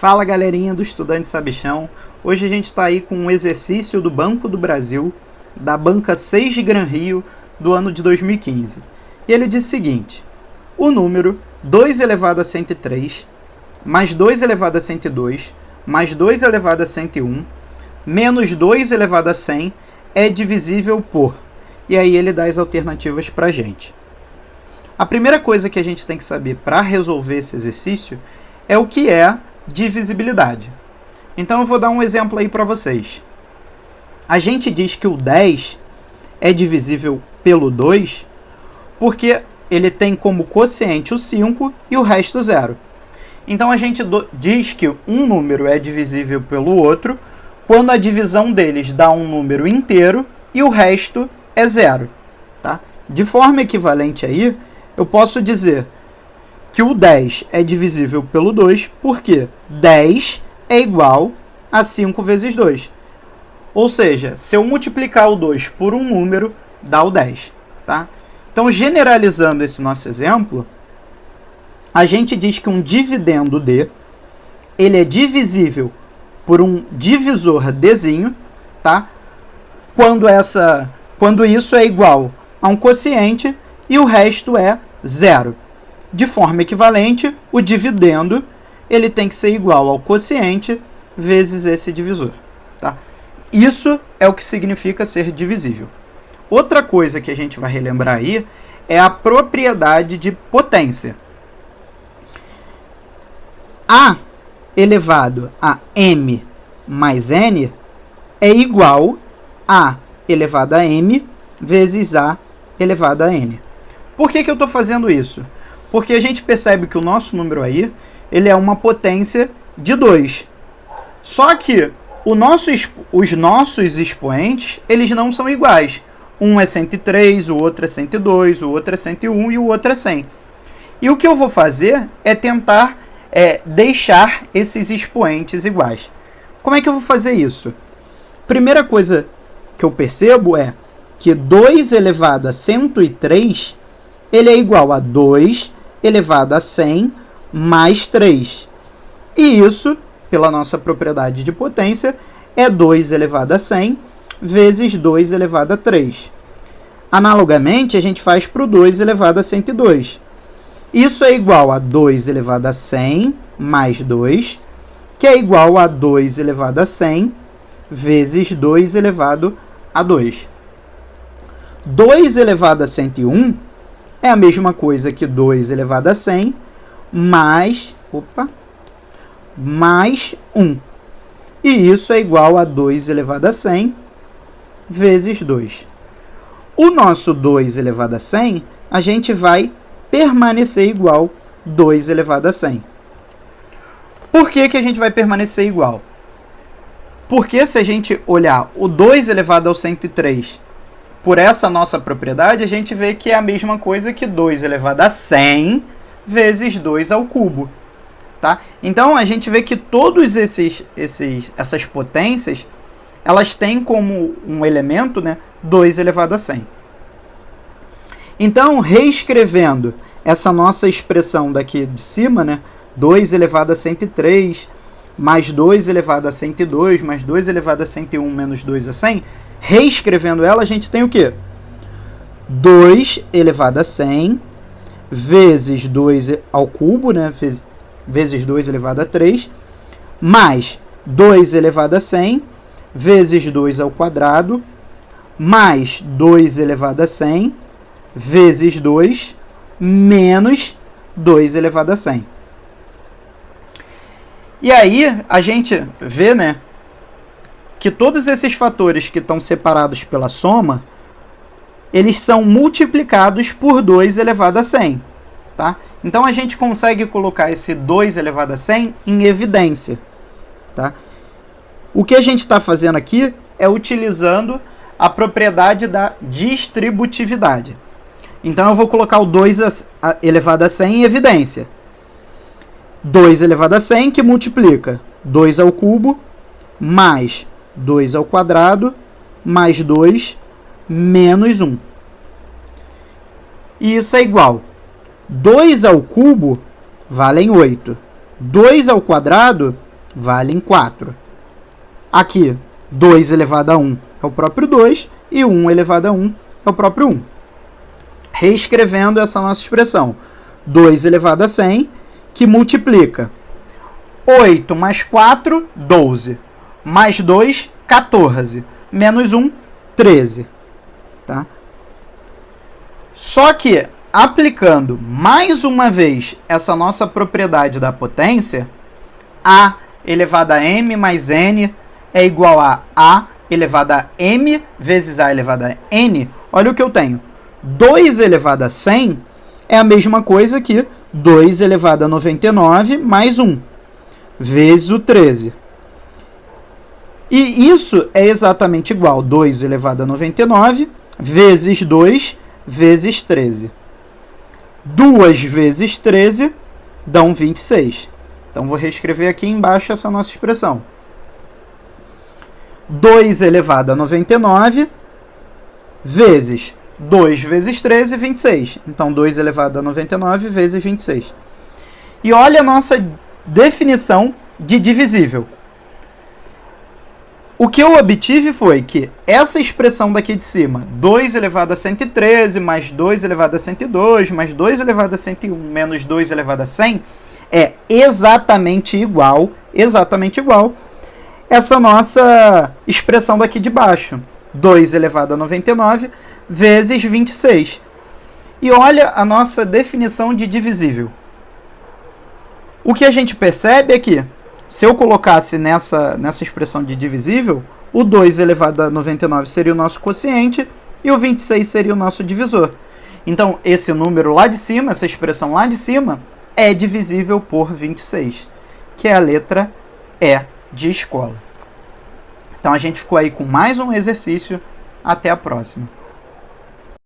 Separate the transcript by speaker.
Speaker 1: Fala galerinha do Estudante Sabichão, hoje a gente está aí com um exercício do Banco do Brasil, da banca 6 de Gran Rio, do ano de 2015. E ele diz o seguinte: o número 2 elevado a 103, mais 2 elevado a 102, mais 2 elevado a 101, menos 2 elevado a 100 é divisível por... E aí ele dá as alternativas para a gente. A primeira coisa que a gente tem que saber para resolver esse exercício é o que é divisibilidade. Então eu vou dar um exemplo aí para vocês. A gente diz que o 10 é divisível pelo 2 porque ele tem como quociente o 5 e o resto 0. Então a gente diz que um número é divisível pelo outro quando a divisão deles dá um número inteiro e o resto é 0. Tá? De forma equivalente aí, eu posso dizer que o 10 é divisível pelo 2 porque 10 é igual a 5 vezes 2. Ou seja, se eu multiplicar o 2 por um número, dá o 10. Tá? Então, generalizando esse nosso exemplo, a gente diz que um dividendo D ele é divisível por um divisor Dzinho, tá? Quando isso é igual a um quociente e o resto é 0. De forma equivalente, o dividendo ele tem que ser igual ao quociente vezes esse divisor. Tá? Isso é o que significa ser divisível. Outra coisa que a gente vai relembrar aí é a propriedade de potência. A elevado a m mais n é igual a elevado a m vezes a elevado a n. Por que eu estou fazendo isso? Porque a gente percebe que o nosso número aí, ele é uma potência de 2. Só que os nossos expoentes, eles não são iguais. Um é 103, o outro é 102, o outro é 101 e o outro é 100. E o que eu vou fazer é tentar deixar esses expoentes iguais. Como é que eu vou fazer isso? Primeira coisa que eu percebo é que 2 elevado a 103, ele é igual a 2 elevado a 100 mais 3. E isso, pela nossa propriedade de potência, é 2 elevado a 100 vezes 2 elevado a 3. Analogamente, a gente faz para o 2 elevado a 102. Isso é igual a 2 elevado a 100 mais 2, que é igual a 2 elevado a 100 vezes 2 elevado a 2. 2 elevado a 101 é a mesma coisa que 2 elevado a 100 mais 1. E isso é igual a 2 elevado a 100 vezes 2. O nosso 2 elevado a 100, a gente vai permanecer igual 2 elevado a 100. Por que a gente vai permanecer igual? Porque se a gente olhar o 2 elevado ao 103 por essa nossa propriedade, a gente vê que é a mesma coisa que 2 elevado a 100 vezes 2 ao cubo. Tá? Então, a gente vê que todas essas potências, elas têm como um elemento, né, 2 elevado a 100. Então, reescrevendo essa nossa expressão daqui de cima, né, 2 elevado a 103, mais 2 elevado a 102, mais 2 elevado a 101, menos 2 a 100, reescrevendo ela, a gente tem o quê? 2 elevado a 100 vezes 2 ao cubo, né, vezes 2 elevado a 3, mais 2 elevado a 100 vezes 2 ao quadrado, mais 2 elevado a 100 vezes 2, menos 2 elevado a 100. E aí, a gente vê, né, que todos esses fatores que estão separados pela soma, eles são multiplicados por 2 elevado a 100. Tá? Então, a gente consegue colocar esse 2 elevado a 100 em evidência. Tá? O que a gente está fazendo aqui é utilizando a propriedade da distributividade. Então, eu vou colocar o 2 elevado a 100 em evidência. 2 elevado a 100 que multiplica 2 ao cubo mais 2 ao quadrado mais 2 menos 1. E isso é igual. 2 ao cubo valem 8. 2 ao quadrado valem 4. Aqui, 2 elevado a 1 é o próprio 2 e 1 elevado a 1 é o próprio 1. Reescrevendo essa nossa expressão, 2 elevado a 100, que multiplica 8 mais 4, 12, mais 2, 14, menos 1, 13. Tá? Só que, aplicando mais uma vez essa nossa propriedade da potência, a elevado a m mais n é igual a elevado a m vezes a elevado a n. Olha o que eu tenho. 2 elevado a 100 é a mesma coisa que 2 elevado a 99 mais 1, vezes o 13. E isso é exatamente igual a 2 elevado a 99 vezes 2 vezes 13. 2 vezes 13 dão 26. Então, vou reescrever aqui embaixo essa nossa expressão. 2 elevado a 99 vezes 2 vezes 13, 26. Então, 2 elevado a 99 vezes 26. E olha a nossa definição de divisível. O que eu obtive foi que essa expressão daqui de cima, 2 elevado a 113, mais 2 elevado a 102, mais 2 elevado a 101, menos 2 elevado a 100, é exatamente igual essa nossa expressão daqui de baixo, 2 elevado a 99 vezes 26. E olha a nossa definição de divisível. O que a gente percebe é que, se eu colocasse nessa expressão de divisível, o 2 elevado a 99 seria o nosso quociente e o 26 seria o nosso divisor. Então, esse número lá de cima, essa expressão lá de cima, é divisível por 26, que é a letra E de escola. Então, a gente ficou aí com mais um exercício. Até a próxima.